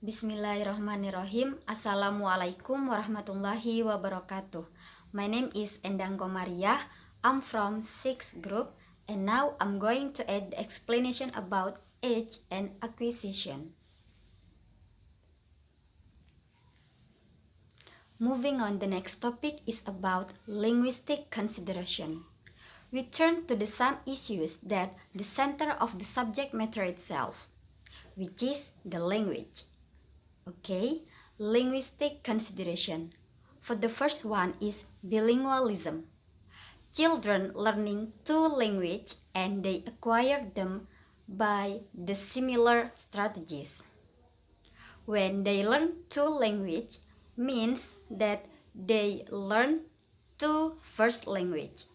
Bismillahirrahmanirrahim. Assalamualaikum warahmatullahi wabarakatuh. My name is Endang Komaria. I'm from 6th group and now I'm going to add the explanation about age and acquisition. Moving on, the next topic is about linguistic consideration. We turn to the some issues that the center of the subject matter itself, which is the language. Okay, linguistic consideration. For the first one is bilingualism. Children learning two languages and they acquire them by the similar strategies. When they learn two languages means that they learn two first language.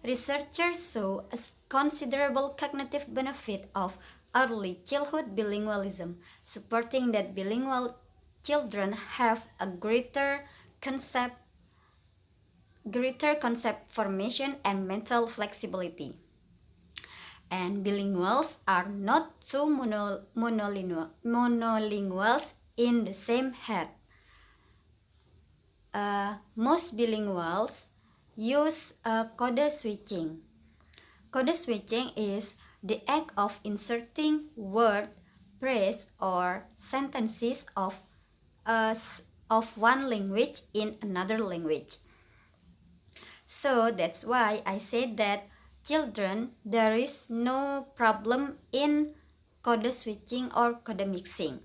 Researchers show a considerable cognitive benefit of early childhood bilingualism, supporting that bilingual children have a greater concept formation and mental flexibility. And bilinguals are not two monolinguals in the same head. Most bilinguals use code switching. Code switching is the act of inserting word, phrase, or sentences of one language in another language. So that's why I said that children, there is no problem in code switching or code mixing,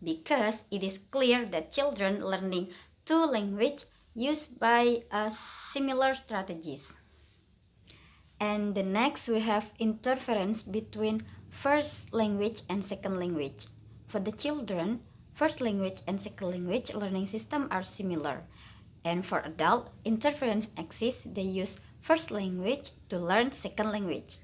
because it is clear that children learning two languages used by similar strategies. And the next we have interference between first language and second language. For the children, first language and second language learning system are similar. And for adult, interference exists. They use first language to learn second language.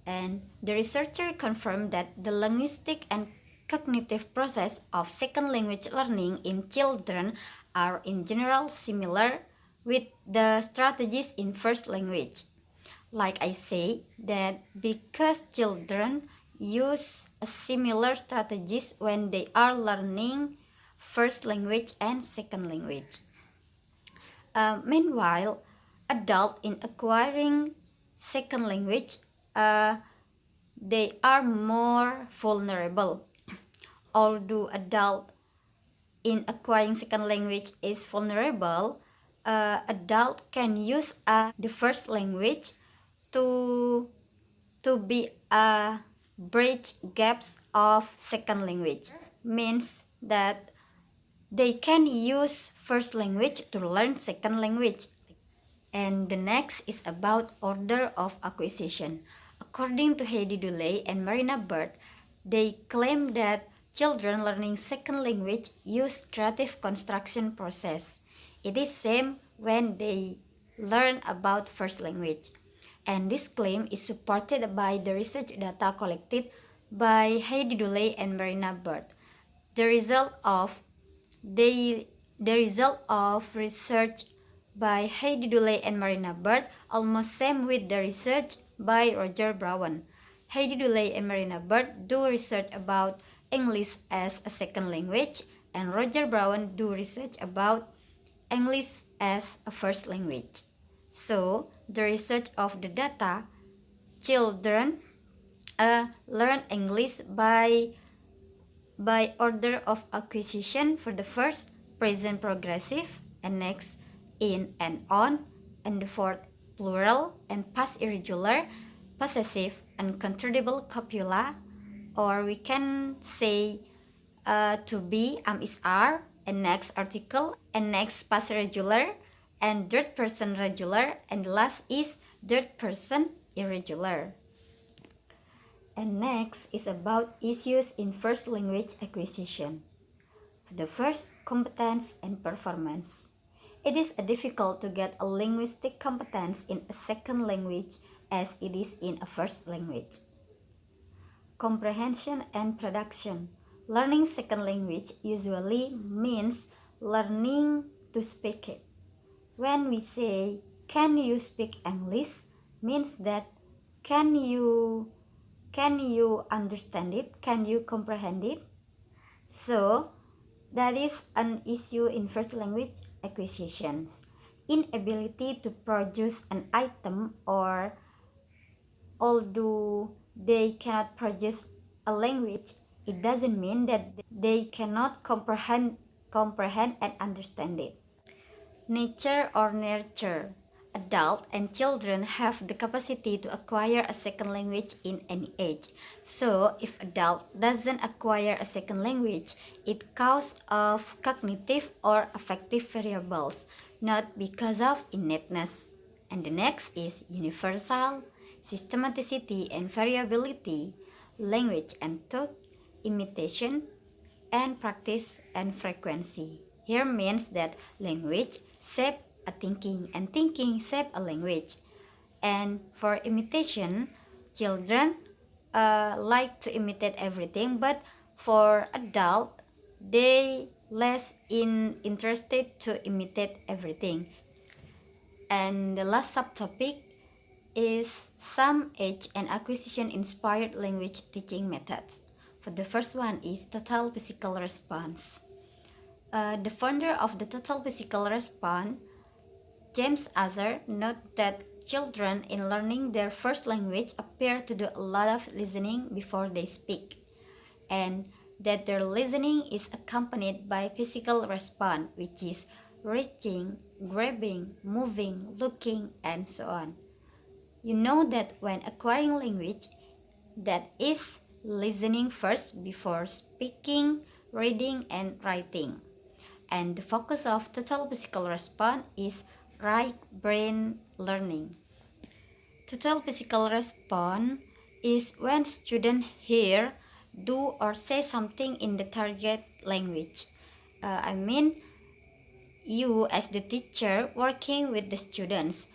And the researcher confirmed that the linguistic and cognitive process of second language learning in children are in general similar with the strategies in first language. Like I say, that because children use similar strategies when they are learning first language and second language. Meanwhile, adults in acquiring second language, they are more vulnerable. Although adult in acquiring second language is vulnerable, adult can use the first language to be a bridge gaps of second language. Means that they can use first language to learn second language. And the next is about order of acquisition. According to Heidi Duley and Marina Bird, they claim that children learning second language use creative construction process. It is same when they learn about first language. And this claim is supported by the research data collected by Heidi Duley and Marina Bird. The result of research by Heidi Duley and Marina Bird almost same with the research by Roger Brown. Heidi Duley and Marina Bird do research about English as a second language, and Roger Brown do research about English as a first language. So, the research of the data, children learn English by order of acquisition. For the first, present progressive, and next in and on, and the fourth plural and past irregular, possessive, uncontrollable copula, or we can say to be, is are, and next article, and next past irregular, and third person regular, and last is third person irregular. And next is about issues in first language acquisition. The first, competence and performance. It is difficult to get a linguistic competence in a second language as it is in a first language. Comprehension and production. Learning second language usually means learning to speak it. When we say, can you speak English, means that can you understand it? Can you comprehend it? So, that is an issue in first language acquisitions. Inability to produce an item, or although they cannot produce a language, it doesn't mean that they cannot comprehend and understand it. Nature or nurture. Adults and children have the capacity to acquire a second language in any age. So, if adult doesn't acquire a second language, it cause of cognitive or affective variables, not because of innateness. And the next is universal, systematicity and variability, language and thought, imitation, and practice and frequency. Here means that language shape a thinking and thinking shape a language. And for imitation, children like to imitate everything, but for adult, they less interested to imitate everything. And the last subtopic is some age and acquisition inspired language teaching methods. For the first one is total physical response. The founder of the total physical response, James Azar, noted that children in learning their first language appear to do a lot of listening before they speak, and that their listening is accompanied by physical response, which is reaching, grabbing, moving, looking, and so on. You know that when acquiring language, that is listening first before speaking, reading, and writing. And the focus of total physical response is right brain learning. Total physical response is when students hear, do, or say something in the target language. You as the teacher working with the students.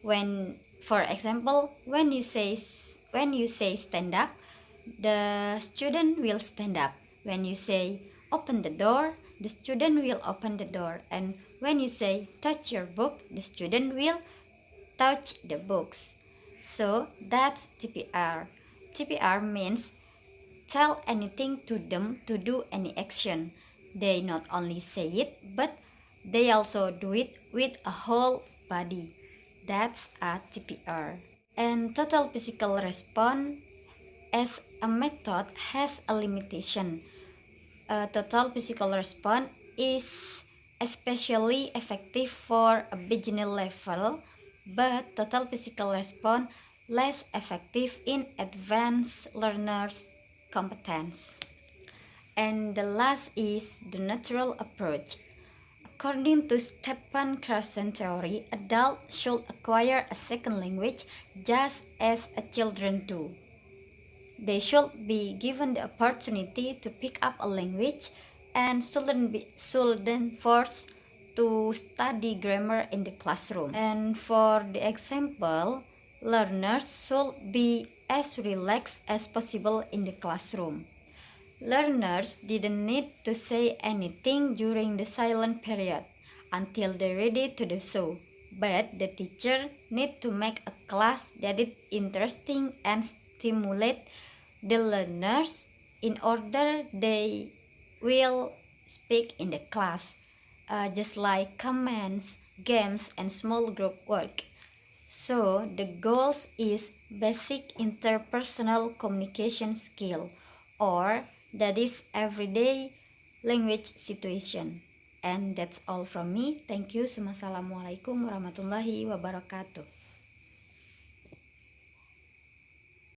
When, for example, when you say stand up, the student will stand up. When you say open the door, the student will open the door. And when you say touch your book, the student will touch the books. So that's TPR. TPR means tell anything to them to do any action. They not only say it, but they also do it with a whole body. That's a TPR. And total physical response as a method has a limitation. Total physical response is especially effective for a beginner level, but total physical response less effective in advanced learners' competence. And the last is the natural approach. According to Stephen Carson theory, adults should acquire a second language just as children do. They should be given the opportunity to pick up a language and shouldn't forced to study grammar in the classroom. And for the example, learners should be as relaxed as possible in the classroom. Learners didn't need to say anything during the silent period until they're ready to do so. But the teacher need to make a class that is interesting and stimulate the learners in order they will speak in the class, just like comments, games, and small group work. So the goals is basic interpersonal communication skill, or that is everyday language situation. And that's all from me. Thank you. Wassalamualaikum warahmatullahi wabarakatuh.